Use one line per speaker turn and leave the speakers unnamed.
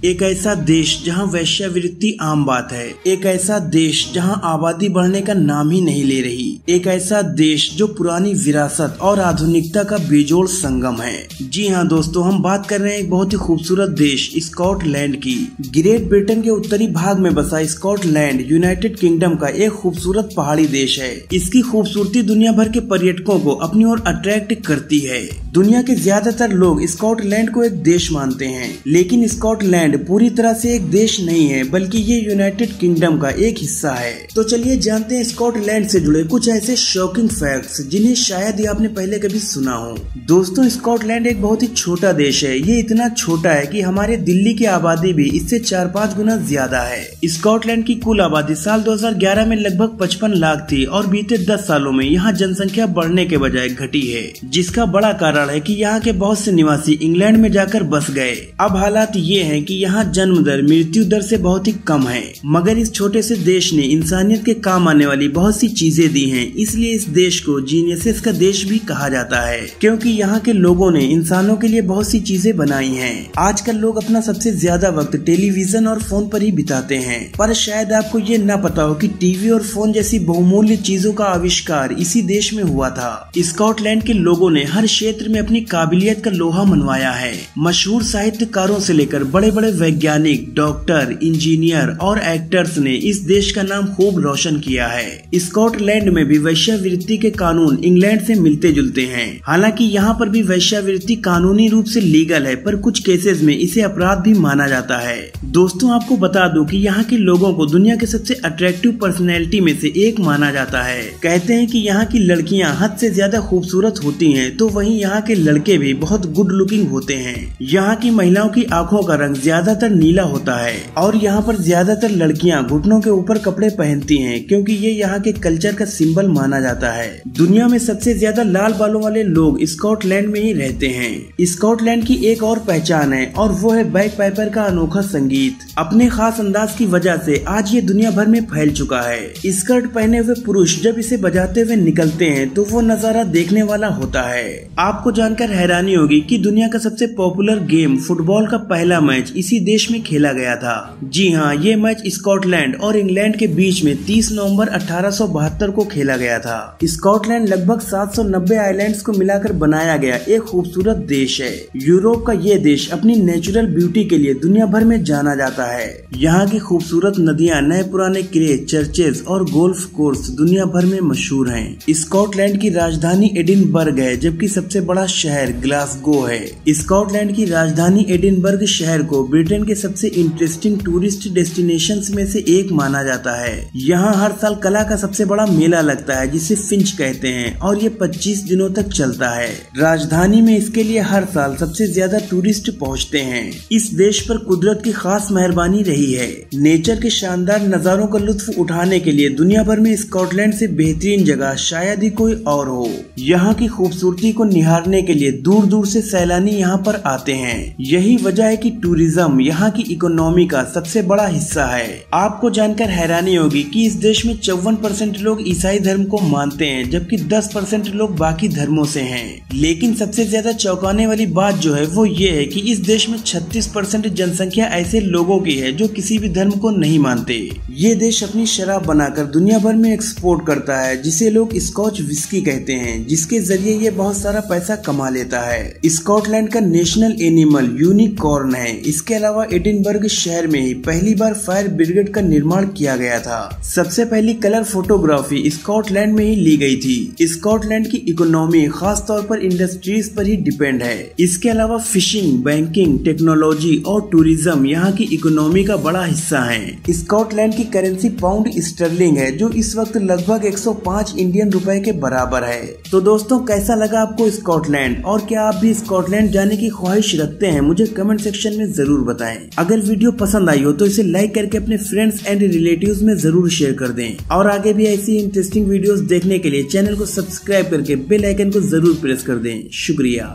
एक ऐसा देश जहां वेश्यावृत्ति आम बात है, एक ऐसा देश जहां आबादी बढ़ने का नाम ही नहीं ले रही, एक ऐसा देश जो पुरानी विरासत और आधुनिकता का बेजोड़ संगम है। जी हाँ दोस्तों, हम बात कर रहे हैं एक बहुत ही खूबसूरत देश स्कॉटलैंड की। ग्रेट ब्रिटेन के उत्तरी भाग में बसा स्कॉटलैंड यूनाइटेड किंगडम का एक खूबसूरत पहाड़ी देश है। इसकी खूबसूरती दुनिया भर के पर्यटकों को अपनी ओर अट्रैक्ट करती है। दुनिया के ज्यादातर लोग स्कॉटलैंड को एक देश मानते हैं, लेकिन स्कॉटलैंड पूरी तरह से एक देश नहीं है, बल्कि ये यूनाइटेड किंगडम का एक हिस्सा है। तो चलिए जानते हैं स्कॉटलैंड से जुड़े कुछ ऐसे शॉकिंग फैक्ट्स जिन्हें शायद ही आपने पहले कभी सुना हो। दोस्तों, स्कॉटलैंड एक बहुत ही छोटा देश है। ये इतना छोटा है कि हमारे दिल्ली की आबादी भी इससे 4-5 गुना ज्यादा है। स्कॉटलैंड की कुल आबादी साल 2011 में लगभग 55 लाख थी और बीते 10 सालों में यहाँ जनसंख्या बढ़ने के बजाय घटी है, जिसका बड़ा कारण है कि यहाँ के बहुत से निवासी इंग्लैंड में जाकर बस गए। अब हालात ये हैं कि यहाँ जन्म दर मृत्यु दर से बहुत ही कम है, मगर इस छोटे से देश ने इंसानियत के काम आने वाली बहुत सी चीजें दी हैं। इसलिए इस देश को जीनियसेस का देश भी कहा जाता है, क्योंकि यहाँ के लोगों ने इंसानों के लिए बहुत सी चीजें बनाई हैं। आजकल लोग अपना सबसे ज्यादा वक्त टेलीविजन और फोन पर ही बिताते हैं, पर शायद आपको ये न पता हो कि टीवी और फोन जैसी बहुमूल्य चीजों का आविष्कार इसी देश में हुआ था। स्कॉटलैंड के लोगों ने हर क्षेत्र में अपनी काबिलियत का लोहा मनवाया है। मशहूर साहित्यकारों से लेकर बड़े बड़े वैज्ञानिक, डॉक्टर, इंजीनियर और एक्टर्स ने इस देश का नाम खूब रोशन किया है। स्कॉटलैंड में भी वेश्यावृत्ति के कानून इंग्लैंड से मिलते जुलते हैं। हालांकि यहाँ पर भी वेश्यावृत्ति कानूनी रूप से लीगल है, पर कुछ केसेस में इसे अपराध भी माना जाता है। दोस्तों, आपको बता दूं कि यहाँ के लोगों को दुनिया के सबसे अट्रैक्टिव पर्सनैलिटी में से एक माना जाता है। कहते हैं कि यहाँ की लड़कियाँ हद से ज्यादा खूबसूरत होती हैं, तो वहीं यहाँ के लड़के भी बहुत गुड लुकिंग होते हैं। यहाँ की महिलाओं की आंखों का रंग ज्यादातर नीला होता है और यहाँ पर ज्यादातर लड़कियाँ घुटनों के ऊपर कपड़े पहनती हैं, क्योंकि ये यहाँ के कल्चर का सिंबल माना जाता है। दुनिया में सबसे ज्यादा लाल बालों वाले लोग स्कॉटलैंड में ही रहते हैं। स्कॉटलैंड की एक और पहचान है और वो है बैगपाइपर का अनोखा संगीत। अपने खास अंदाज की वजह से आज ये दुनिया भर में फैल चुका है। स्कर्ट पहने हुए पुरुष जब इसे बजाते हुए निकलते हैं तो वो नजारा देखने वाला होता है। आपको जानकर हैरानी होगी कि दुनिया का सबसे पॉपुलर गेम फुटबॉल का पहला मैच इसी देश में खेला गया था। जी हाँ, ये मैच स्कॉटलैंड और इंग्लैंड के बीच में 30 नवंबर 1872 को खेला गया था। स्कॉटलैंड लगभग 790 आइलैंड्स को मिलाकर बनाया गया एक खूबसूरत देश है। यूरोप का ये देश अपनी नेचुरल ब्यूटी के लिए दुनिया भर में जाना जाता है। यहाँ की खूबसूरत नदियाँ, नए पुराने किले, चर्चेज और गोल्फ कोर्स दुनिया भर में मशहूर हैं। स्कॉटलैंड की राजधानी एडिनबर्ग है, जबकि सबसे बड़ा शहर ग्लासगो है। स्कॉटलैंड की राजधानी एडिनबर्ग शहर को ब्रिटेन के सबसे इंटरेस्टिंग टूरिस्ट डेस्टिनेशंस में से एक माना जाता है। यहाँ हर साल कला का सबसे बड़ा मेला लगता है, जिसे फिंच कहते हैं, और ये 25 दिनों तक चलता है। राजधानी में इसके लिए हर साल सबसे ज्यादा टूरिस्ट पहुँचते हैं। इस देश पर कुदरत की खास मेहरबानी रही है। नेचर के शानदार नजारों का लुत्फ उठाने के लिए दुनिया भर में स्कॉटलैंड से बेहतरीन जगह शायद ही कोई और हो। यहाँ की खूबसूरती को निहारने के लिए दूर दूर से सैलानी यहाँ पर आते हैं। यही वजह है कि टूरिज्म यहाँ की इकोनॉमी का सबसे बड़ा हिस्सा है। आपको जानकर हैरानी होगी कि इस देश में 54% लोग ईसाई धर्म को मानते हैं, जबकि 10% लोग बाकी धर्मों से हैं। लेकिन सबसे ज्यादा चौंकाने वाली बात जो है वो ये है कि इस देश में 36% जनसंख्या ऐसे लोगों की है जो किसी भी धर्म को नहीं मानते। ये देश अपनी शराब बनाकर दुनिया भर में एक्सपोर्ट करता है, जिसे लोग स्कॉच विस्की कहते हैं, जिसके जरिए ये बहुत सारा पैसा कमा लेता है। स्कॉटलैंड का नेशनल एनिमल यूनिकॉर्न है। इसके अलावा एडिनबर्ग शहर में ही पहली बार फायर ब्रिगेड का निर्माण किया गया था। सबसे पहली कलर फोटोग्राफी स्कॉटलैंड में ही ली गई थी। स्कॉटलैंड की इकोनॉमी खास तौर पर इंडस्ट्रीज पर ही डिपेंड है। इसके अलावा फिशिंग, बैंकिंग, टेक्नोलॉजी और टूरिज्म यहाँ की इकोनॉमी का बड़ा हिस्सा है। स्कॉटलैंड की करेंसी पाउंड स्टर्लिंग है, जो इस वक्त लगभग 105 इंडियन रुपए के बराबर है। तो दोस्तों, कैसा लगा आपको स्कॉटलैंड, और क्या आप भी स्कॉटलैंड जाने की ख्वाहिश रखते हैं? मुझे कमेंट सेक्शन में जरूर बताएं। अगर वीडियो पसंद आई हो तो इसे लाइक करके अपने फ्रेंड्स एंड रिलेटिव्स में जरूर शेयर कर दें, और आगे भी ऐसी इंटरेस्टिंग वीडियोस देखने के लिए चैनल को सब्सक्राइब करके बेल आइकन को जरूर प्रेस कर दें। शुक्रिया।